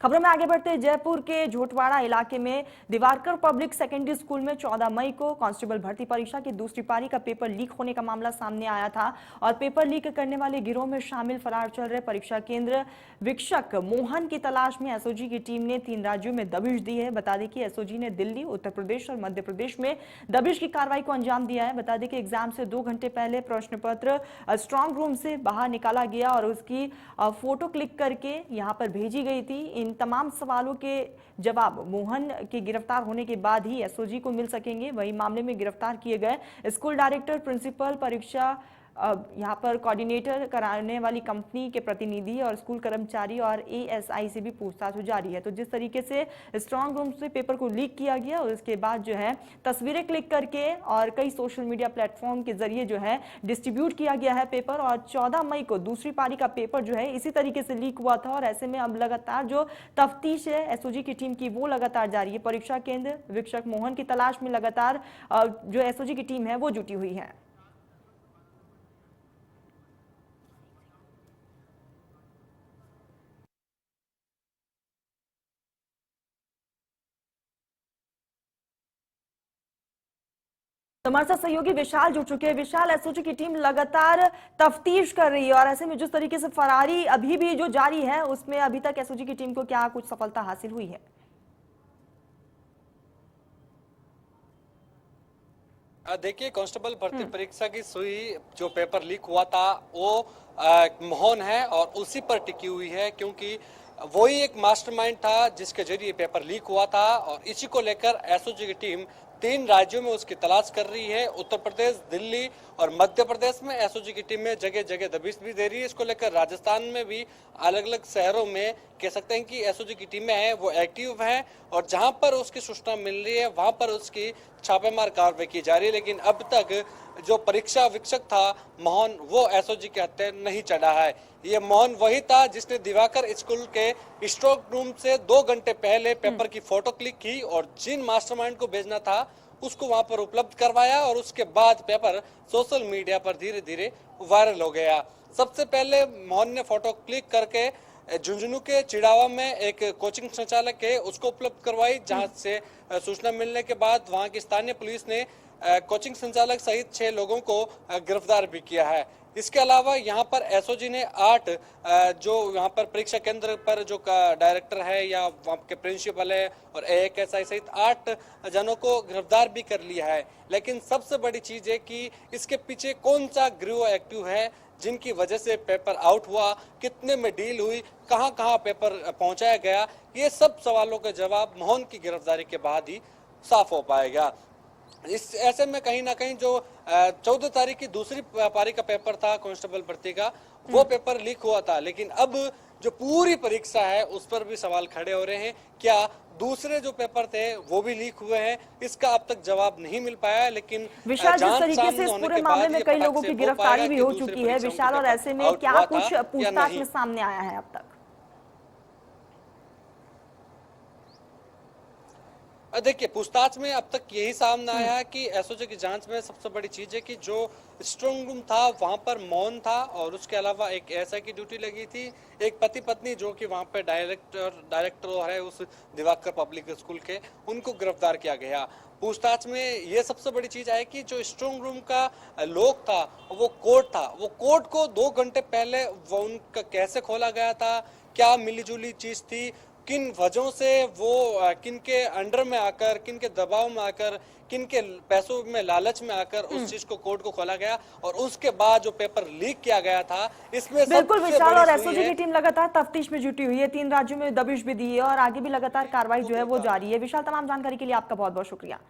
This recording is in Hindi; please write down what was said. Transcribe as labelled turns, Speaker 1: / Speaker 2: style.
Speaker 1: खबरों में आगे बढ़ते जयपुर के झोटवाड़ा इलाके में दिवाकर पब्लिक सेकेंडरी स्कूल में 14 मई को कांस्टेबल भर्ती परीक्षा की दूसरी पारी का पेपर लीक होने का मामला सामने आया था और पेपर लीक करने वाले गिरोह में शामिल फरार चल रहे परीक्षा केंद्र वीक्षक मोहन की तलाश में एसओजी की टीम ने 3 राज्यों में दबिश दी है। बता दें कि एसओजी ने दिल्ली, उत्तर प्रदेश और मध्य प्रदेश में दबिश की कार्रवाई को अंजाम दिया है। बता दें कि एग्जाम से 2 घंटे पहले प्रश्न पत्र स्ट्रांग रूम से बाहर निकाला गया और उसकी फोटो क्लिक करके यहां पर भेजी गई थी। इन तमाम सवालों के जवाब मोहन के गिरफ्तार होने के बाद ही एसओजी को मिल सकेंगे। वही मामले में गिरफ्तार किए गए स्कूल डायरेक्टर, प्रिंसिपल, परीक्षा यहां पर कोऑर्डिनेटर कराने वाली कंपनी के प्रतिनिधि और स्कूल कर्मचारी और एएसआई से भी पूछताछ जारी है। तो जिस तरीके से स्ट्रांग रूम से पेपर को लीक किया गया और उसके बाद जो है तस्वीरें क्लिक करके और कई सोशल मीडिया प्लेटफॉर्म के जरिए जो है डिस्ट्रीब्यूट किया गया है पेपर, और 14 मई को दूसरी पारी का पेपर जो है इसी तरीके से लीक हुआ था। और ऐसे में अब लगातार जो तफ्तीश है एसओजी की टीम की वो लगातार जारी है। परीक्षा केंद्र वीक्षक मोहन की तलाश में लगातार जो एसओजी की टीम है वो जुटी हुई है। तो हमारे साथ सहयोगी विशाल जुड़ चुके हैं। विशाल, एसओजी की टीम लगातार तफ्तीश कर रही है और ऐसे में जिस तरीके से फरारी अभी भी जो जारी है उसमें अभी तक एसओजी की टीम को क्या कुछ सफलता हासिल हुई है?
Speaker 2: देखिए, कांस्टेबल भर्ती परीक्षा की सुई जो पेपर लीक हुआ था वो मोहन है और उसी पर टिकी हुई है, क्योंकि वही एक मास्टरमाइंड था जिसके जरिए पेपर लीक हुआ था। और इसी को लेकर एसओजी की टीम 3 राज्यों में उसकी तलाश कर रही है। उत्तर प्रदेश, दिल्ली और मध्य प्रदेश में एसओजी की टीमें जगह जगह दबिश भी दे रही है। इसको लेकर राजस्थान में भी अलग अलग शहरों में कह सकते हैं कि एसओजी की टीमें हैं वो एक्टिव हैं, और जहां पर उसकी सूचना मिल रही है वहां पर उसकी छापेमार कार्रवाई की जा रही है। लेकिन अब तक जो परीक्षा वीक्षक था मोहन, वो एसओजी के हत्थे नहीं चढ़ा है। ये मोहन वही था जिसने दिवाकर स्कूल के स्ट्रांग रूम से 2 घंटे पहले पेपर की फोटो क्लिक की और जिन मास्टरमाइंड को भेजना था उसको वहां पर उपलब्ध करवाया, और उसके बाद पेपर सोशल मीडिया पर धीरे धीरे वायरल हो गया। सबसे पहले मोहन ने फोटो क्लिक करके झुंझुनू के चिड़ावा में एक कोचिंग संचालक है उसको उपलब्ध करवाई, जहां से सूचना मिलने के बाद वहां की स्थानीय पुलिस ने कोचिंग संचालक सहित 6 लोगों को गिरफ्तार भी किया है। इसके अलावा यहाँ पर एसओजी ने 8 जो यहाँ पर परीक्षा केंद्र पर जो डायरेक्टर है या वहाँ के प्रिंसिपल है और एएसआई सहित 8 जनों को गिरफ्तार भी कर लिया है। लेकिन सबसे बड़ी चीज है कि इसके पीछे कौन सा गिरोह एक्टिव है जिनकी वजह से पेपर आउट हुआ, कितने में डील हुई, कहाँ कहाँ पेपर पहुंचाया गया, ये सब सवालों के जवाब मोहन की गिरफ्तारी के बाद ही साफ हो पाएगा। इस ऐसे में कहीं ना कहीं जो 14 तारीख की दूसरी पारी का पेपर था कांस्टेबल भर्ती का, वो पेपर लीक हुआ था। लेकिन अब जो पूरी परीक्षा है उस पर भी सवाल खड़े हो रहे हैं। क्या दूसरे जो पेपर थे वो भी लीक हुए हैं? इसका अब तक जवाब नहीं मिल पाया है। लेकिन
Speaker 1: विशाल, जिस तरीके से इस पूरे मामले में कई लोगों की गिरफ्तारी भी हो चुकी है विशाल, और ऐसे में क्या कुछ पूछताछ में सामने आया है अब तक?
Speaker 2: देखिए, पूछताछ में अब तक यही सामने आया है कि एसओजी की जांच में सबसे बड़ी चीज है कि जो स्ट्रांग रूम था वहां पर मौन था, और उसके अलावा एक एसआई की ड्यूटी लगी थी, एक पति पत्नी जो कि वहां पर डायरेक्टर है उस दिवाकर पब्लिक स्कूल के, उनको गिरफ्तार किया गया। पूछताछ में ये सबसे बड़ी चीज है कि जो स्ट्रांग रूम का लॉक था वो कोड था, वो कोड को 2 घंटे पहले वो उनका कैसे खोला गया था, क्या मिलीजुली चीज थी, किन वजहों से वो किन के अंडर में आकर, किन के दबाव में आकर, किन के पैसों में लालच में आकर उस चीज को कोड को खोला गया और उसके बाद जो पेपर लीक किया गया था, इसमें
Speaker 1: बिल्कुल विशाल, और एसओजी की टीम लगातार तफ्तीश में जुटी हुई है। 3 राज्यों में दबिश भी दी है और आगे भी लगातार कार्रवाई जो है वो जारी है। विशाल, तमाम जानकारी के लिए आपका बहुत बहुत शुक्रिया।